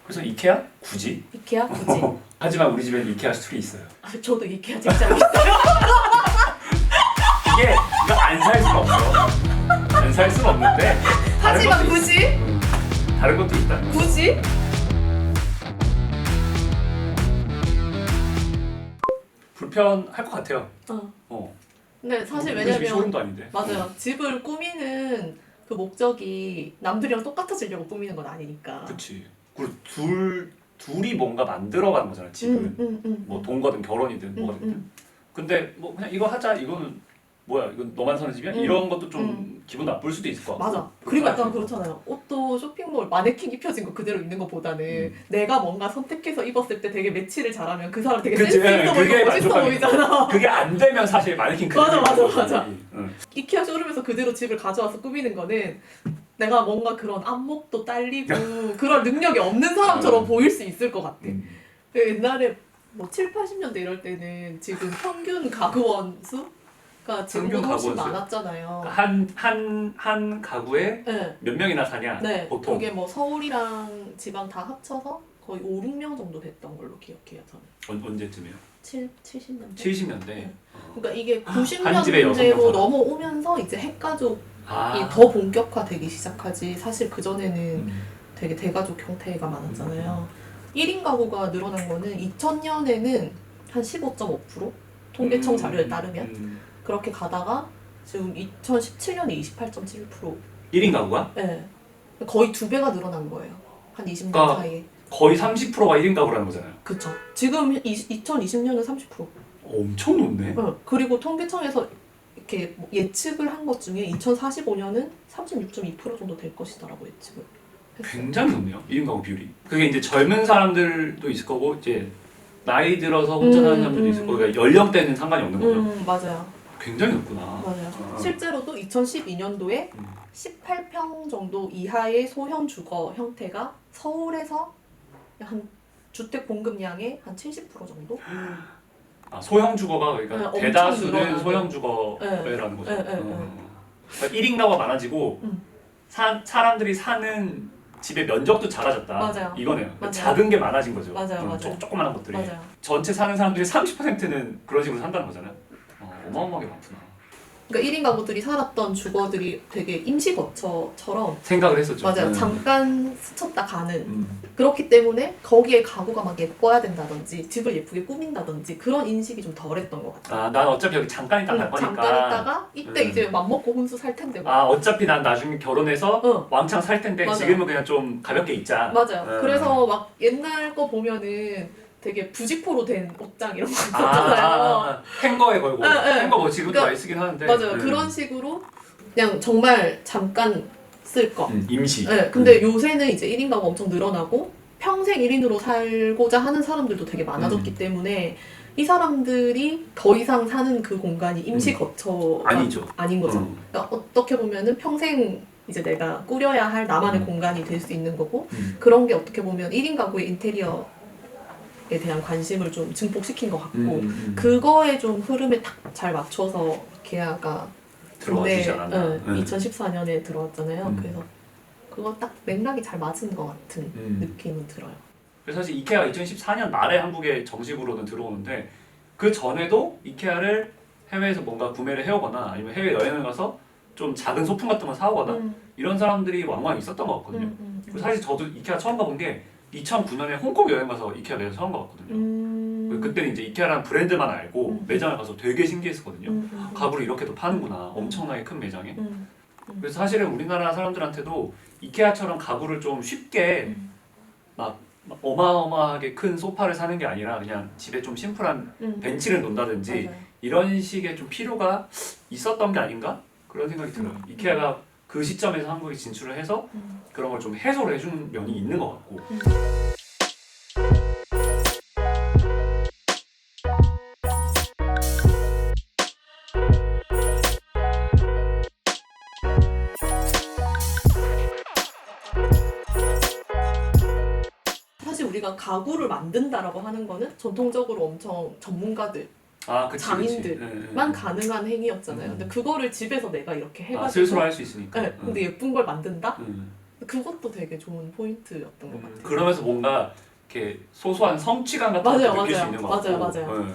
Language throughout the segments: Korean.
그래서 이케아? 굳이? 이케아 굳이. 하지만 우리 집에는 이케아 스툴이 있어요. 저도 이케아 직장이 있어요. 이거 안 살 수가 없어. 안 살 수는 없는데 다른 하지만 것도 굳이? 다른 것도 있다. 굳이? 불편할 것 같아요. 근데 사실 우리 집이 왜냐면 쇼룸도 아닌데. 맞아요. 집을 꾸미는 그 목적이 남들이랑 똑같아지려고 꾸미는 건 아니니까. 그렇지. 그리고 둘이 뭔가 만들어가는 거잖아. 집은. 뭐 동거든 결혼이든 뭐든. 근데 뭐 그냥 이거 하자. 이거는 뭐야? 이건 너만 사는 집이야? 이런 것도 좀 기분 나쁠 수도 있을 것 같고. 맞아. 그리고 약간 그렇잖아요. 옷도 쇼핑몰 마네킹 입혀진 거 그대로 입는 것보다는 내가 뭔가 선택해서 입었을 때 되게 매치를 잘하면 그 사람 되게 그치, 센스 있어 그게 보이고 멋있어 만족감이- 보이잖아. 그게 안 되면 사실 마네킹 그대로 맞아, 입는 맞아. 거지. 응. 이케아 쇼룸에서 그대로 집을 가져와서 꾸미는 거는 내가 뭔가 그런 안목도 딸리고 그런 능력이 없는 사람처럼 보일 수 있을 것 같아. 옛날에 뭐 7, 80년대 이럴 때는 지금 평균 가구원 수가 지금보다 훨씬 가구원 수. 많았잖아요. 한 가구에 네. 몇 명이나 사냐? 네. 보통. 그게 뭐 서울이랑 지방 다 합쳐서 거의 5, 6명 정도 됐던 걸로 기억해요, 저는. 언제쯤이에요? 70년대? 70년대. 그러니까 이게 한 집에 6명 90년대로 살아. 넘어오면서 이제 핵가족이 아. 더 본격화되기 시작하지. 사실 그전에는 되게 대가족 형태가 많았잖아요. 1인 가구가 늘어난 거는 2000년에는 한 15.5%? 통계청 자료에 따르면 그렇게 가다가 지금 2017년에 28.7%. 1인 가구가? 네. 거의 2배가 늘어난 거예요. 한 20년 그러니까 사이에. 거의 30%가 1인 가구라는 거잖아요. 그쵸. 지금 2020년은 30%. 엄청 높네. 그리고 통계청에서 이렇게 뭐 예측을 한 것 중에 2045년은 36.2% 정도 될 것이다라고 예측을 했어요. 굉장히 높네요. 1인 가구 비율이. 그게 이제 젊은 사람들도 있을 거고 이제 나이 들어서 혼자 사는 사람들도 있을 거고 그러니까 연령대는 상관이 없는 거죠. 맞아요. 굉장히 높구나. 맞아요. 아. 실제로도 2012년도에 18평 정도 이하의 소형 주거 형태가 서울에서 한 주택 공급량의 한 70% 정도? 아, 소형 주거가 그러니까 네, 엄청 대다수는 늘어나는. 소형 주거라는 거죠. 네. 그러니까 1인 가구가 많아지고 사람들이 사는 집의 면적도 작아졌다. 맞아요. 이거네요. 그러니까 맞아요. 작은 게 많아진 거죠. 맞아요. 조그만한 것들이. 맞아요. 전체 사는 사람들의 30%는 그런 식으로 산다는 거잖아요. 어마어마하게 많구나. 그러니까 1인 가구들이 살았던 주거들이 되게 임시거처럼 생각을 했었죠. 맞아요. 잠깐 스쳤다 가는 그렇기 때문에 거기에 가구가 막 예뻐야 된다든지 집을 예쁘게 꾸민다든지 그런 인식이 좀 덜했던 것 같아요. 아, 난 어차피 여기 잠깐 있다 갈 거니까. 잠깐 있다가 이때 이제 맘먹고 혼수 살 텐데 뭐. 아, 어차피 난 나중에 결혼해서 왕창 살 텐데 맞아요. 지금은 그냥 좀 가볍게 있자. 맞아요. 그래서 막 옛날 거 보면은 되게 부직포로 된 옷장 이런 거 있었잖아요. 행거에 걸고. 네. 행거 뭐 지금도 그러니까, 많이 쓰긴 하는데. 맞아요. 그런 식으로 그냥 정말 잠깐 쓸 거. 임시. 네, 근데 요새는 이제 1인 가구 엄청 늘어나고 평생 1인으로 살고자 하는 사람들도 되게 많아졌기 때문에 이 사람들이 더 이상 사는 그 공간이 임시 거처가 아니죠. 아닌 거죠. 그러니까 어떻게 보면은 평생 이제 내가 꾸려야 할 나만의 공간이 될 수 있는 거고 그런 게 어떻게 보면 1인 가구의 인테리어에 대한 관심을 좀 증폭시킨 것 같고 그거에 좀 흐름에 딱 잘 맞춰서 계약가 들어와주지 않았나. 2014년에 들어왔잖아요. 그래서 그거 딱 맥락이 잘 맞은 것 같은 느낌은 들어요. 그래서 사실 이케아가 2014년 말에 한국에 정식으로는 들어오는데 그 전에도 이케아를 해외에서 뭔가 구매를 해오거나 아니면 해외 여행을 가서 좀 작은 소품 같은 거 사오거나 이런 사람들이 왕왕 있었던 것 같거든요. 그리고 사실 저도 이케아 처음 가본 게 2009년에 홍콩 여행 가서 이케아 매장 처음 가봤거든요. 그때는 이제 이케아라는 브랜드만 알고 매장을 가서 되게 신기했었거든요. 가구를 이렇게도 파는구나. 엄청나게 큰 매장에. 그래서 사실은 우리나라 사람들한테도 이케아처럼 가구를 좀 쉽게 막 어마어마하게 큰 소파를 사는 게 아니라 그냥 집에 좀 심플한 벤치를 놓는다든지 맞아요. 이런 식의 좀 필요가 있었던 게 아닌가? 그런 생각이 들어요. 이케아가 그 시점에서 한국에 진출을 해서 그런 걸 좀 해소를 해주는 면이 있는 것 같고. 사실 우리가 가구를 만든다라고 하는 거는 전통적으로 엄청 전문가들, 그치, 장인들만 가능한 행위였잖아요. 근데 그거를 집에서 내가 이렇게 해가지고 스스로 할 수 있으니까. 네, 근데 예쁜 걸 만든다? 그것도 되게 좋은 포인트였던 것 같아요. 그러면서 뭔가 이렇게 소소한 성취감 같은 맞아요, 것도 느낄 수 맞아요. 있는 것 같고. 맞아요. 네.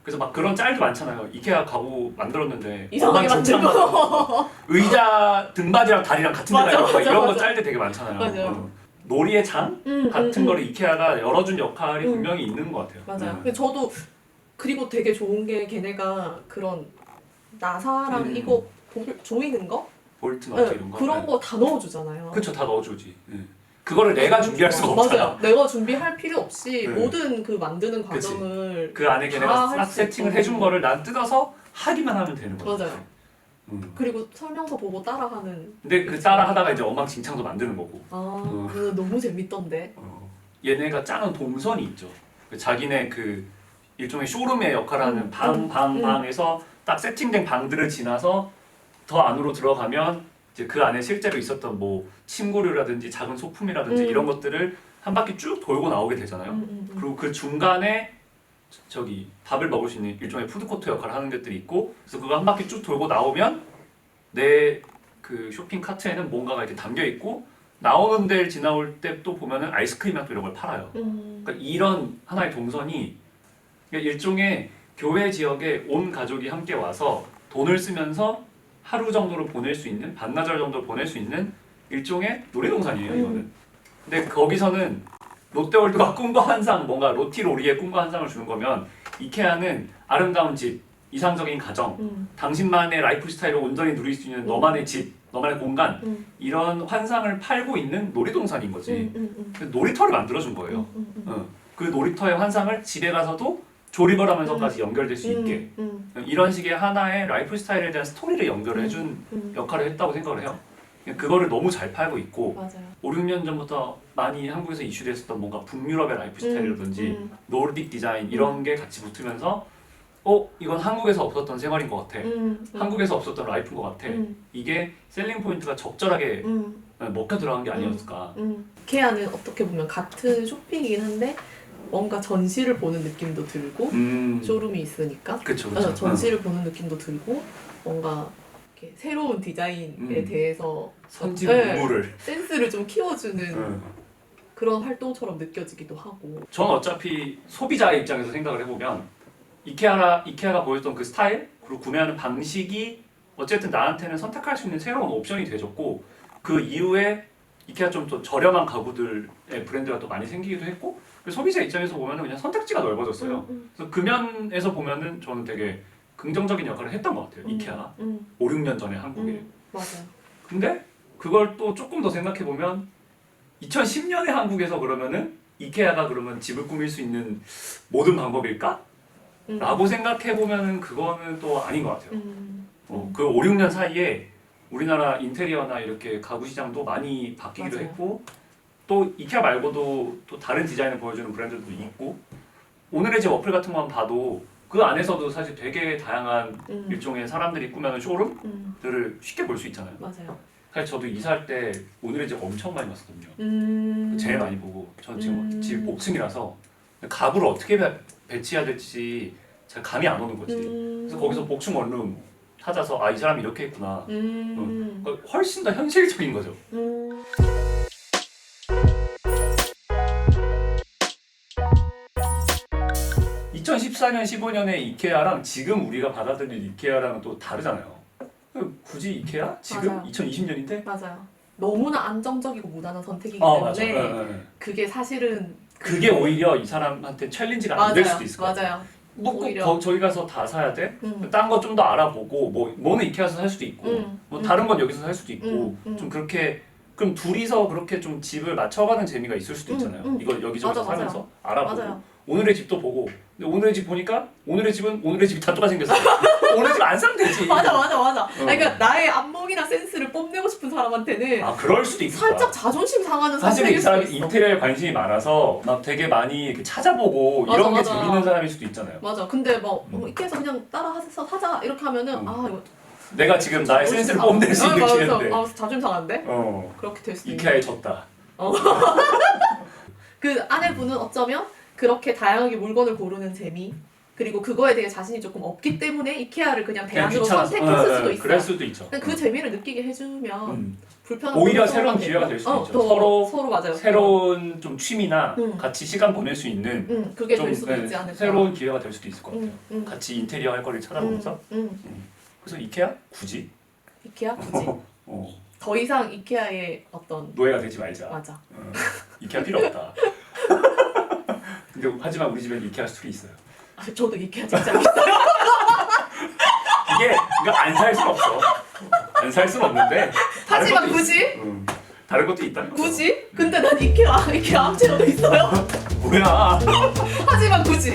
그래서 막 그런 짤도 많잖아요. 이케아 가구 만들었는데 이상하게 엉망진창 만들고. 만들고 의자 등받이랑 다리랑 같은 데가 맞아, 있고 막 맞아, 이런 거 맞아. 짤들 되게 많잖아요. 맞아요. 놀이의 장 같은 거를 이케아가 열어준 역할이 분명히 있는 것 같아요. 맞아요. 근데 저도 그리고 되게 좋은 게 걔네가 그런 나사랑 이거 조이는 거? 볼트 너트 네, 이런 거. 그런 거 다 넣어주잖아요. 그쵸, 다 넣어주지. 그거를 내가 준비할 수가 없잖아. 맞아요. 내가 준비할 필요 없이 네. 모든 그 만드는 그치. 과정을 그 안에 다 걔네가 할 싹 수 세팅을 있고. 해준 거를 난 뜯어서 하기만 하면 되는 거죠. 맞아요. 그리고 설명서 보고 따라하는. 근데 그 따라 하다가 이제 엉망진창도 만드는 거고. 그거 너무 재밌던데. 얘네가 짜는 동선이 있죠. 자기네 그 일종의 쇼룸의 역할하는 방에서 딱 세팅된 방들을 지나서 더 안으로 들어가면 이제 그 안에 실제로 있었던 뭐 침구류라든지 작은 소품이라든지 이런 것들을 한 바퀴 쭉 돌고 나오게 되잖아요. 그리고 그 중간에 저기 밥을 먹을 수 있는 일종의 푸드코트 역할을 하는 것들이 있고, 그래서 그거 한 바퀴 쭉 돌고 나오면 내 그 쇼핑 카트에는 뭔가가 이렇게 담겨 있고, 나오는 데를 지나올 때 또 보면은 아이스크림이나 또 이런 걸 팔아요. 그러니까 이런 하나의 동선이 일종의 교회 지역에 온 가족이 함께 와서 돈을 쓰면서 하루 정도를 보낼 수 있는, 반나절 정도 보낼 수 있는 일종의 놀이동산이에요, 이거는. 근데 거기서는 롯데월드가 꿈과 환상, 뭔가 로티로리의 꿈과 환상을 주는 거면, 이케아는 아름다운 집, 이상적인 가정, 당신만의 라이프 스타일을 온전히 누릴 수 있는 너만의 집, 너만의 공간, 이런 환상을 팔고 있는 놀이동산인 거지. 놀이터를 만들어준 거예요. 그 놀이터의 환상을 집에 가서도 조립을 하면서까지 연결될 수 있게, 이런 식의 하나의 라이프 스타일에 대한 스토리를 연결해준 역할을 했다고 생각을 해요. 그거를 너무 잘 팔고 있고, 맞아요. 5, 6년 전부터 많이 한국에서 이슈됐었던 뭔가 북유럽의 라이프 스타일이라든지 노르딕 디자인 이런 게 같이 붙으면서 이건 한국에서 없었던 생활인 것 같아. 한국에서 없었던 라이프인 것 같아. 이게 셀링 포인트가 적절하게 먹혀 들어간 게 아니었을까. 이케아는 어떻게 보면 같은 쇼핑이긴 한데 뭔가 전시를 보는 느낌도 들고 쇼룸이 있으니까 그쵸. 전시를 보는 느낌도 들고 뭔가 이렇게 새로운 디자인에 대해서 선진 우물을 센스를 좀 키워주는 그런 활동처럼 느껴지기도 하고. 전 어차피 소비자의 입장에서 생각을 해보면 이케아가 보였던 그 스타일, 그리고 구매하는 방식이 어쨌든 나한테는 선택할 수 있는 새로운 옵션이 돼줬고, 그 이후에 이케아 좀 더 저렴한 가구들의 브랜드가 또 많이 생기기도 했고, 소비자 입장에서 보면은 그냥 선택지가 넓어졌어요. 그래서 그 면에서 보면은 저는 되게 긍정적인 역할을 했던 것 같아요. 이케아가 5, 6년 전에 한국에. 맞아요. 근데 그걸 또 조금 더 생각해 보면 2010년에 한국에서 그러면은 이케아가 그러면 집을 꾸밀 수 있는 모든 방법일까? 라고 생각해 보면은 그거는 또 아닌 것 같아요. 그 5, 6년 사이에 우리나라 인테리어나 이렇게 가구 시장도 많이 바뀌기도 맞아요. 했고, 또 이케아 말고도 또 다른 디자인을 보여주는 브랜드도 있고, 오늘의 집 어플 같은 것만 봐도 그 안에서도 사실 되게 다양한 일종의 사람들이 꾸며놓은 쇼룸들을 쉽게 볼 수 있잖아요. 맞아요. 사실 저도 이사할 때 오늘의 집 엄청 많이 봤었거든요. 제일 많이 보고, 전 지금 집 복층이라서 가구를 어떻게 배치해야 될지 잘 감이 안 오는 거지. 그래서 거기서 복층 원룸 찾아서 이 사람이 이렇게 했구나. 훨씬 더 현실적인 거죠. 2014년, 15년의 이케아랑 지금 우리가 받아들일 이케아랑은 또 다르잖아요. 굳이 이케아? 지금? 맞아요. 2020년인데? 맞아요. 너무나 안정적이고 무난한 선택이기 맞아. 때문에 그게 사실은 그게 오히려 이 사람한테 챌린지가 안 될 수도 있을 것 같아요. 맞아요. 꼭 저기 가서 다 사야 돼? 딴 거 좀 더 알아보고, 뭐는 이케아에서 살 수도 있고, 다른 건 여기서 살 수도 있고, 좀 그렇게, 그럼 둘이서 그렇게 좀 집을 맞춰가는 재미가 있을 수도 있잖아요. 이걸 여기저기서 맞아, 살면서 알아보고. 맞아요. 오늘의 집도 보고, 근데 오늘의 집 보니까 오늘의 집이 다 똑같이 생겼어요. 오늘의 집 안 사면 되지. 맞아. 그러니까 나의 안목이나 센스를 뽐내고 싶은 사람한테는 그럴 수도 있겠다. 살짝 자존심 상하는 사실 이 선택일 사람이 수도 있어. 인테리어에 관심이 많아서 막 되게 많이 이렇게 찾아보고 맞아, 이런 게 맞아. 재밌는 사람일 수도 있잖아요. 맞아. 근데 이렇게해서 그냥 따라해서 사자 이렇게 하면은 이거 내가 지금 나의 센스를 뽐낼 수 있는 기회인데. 자존심 상한데? 그렇게 될 수도 이케아에 졌다. 그 아내분은 어쩌면 그렇게 다양하게 물건을 고르는 재미, 그리고 그거에 대해 자신이 조금 없기 때문에 이케아를 그냥 대안으로 귀찮아서. 선택했을 수도 있어요. 그럴 수도 있죠. 근데 그 재미를 느끼게 해주면 불편한 오히려 부분도 새로운 덜하게 기회가 될 수도 있죠. 더 서로 맞아요. 새로운 좀 취미나 음. 같이 시간 보낼 수 있는 그게 좀 될 수도 있지 않을까. 새로운 기회가 될 수도 있을 것 같아요. 음. 같이 인테리어 할 거리를 찾아보면서. 그래서 이케아 굳이 이케아 굳이 더 이상 이케아의 어떤 노예가 되지 말자. 맞아. 이케아 필요 없다. 근데 하지만 우리 집에는 이케아 스툴이 있어요. 저도 이케아 진짜 있어요. 이거 안 살 수는 없어. 안 살 수는 없는데. 다른 하지만 것도 굳이? 다른 것도 있다는 거죠. 굳이? 근데 난 이케아 암체로도 있어요. 뭐야? 하지만 굳이.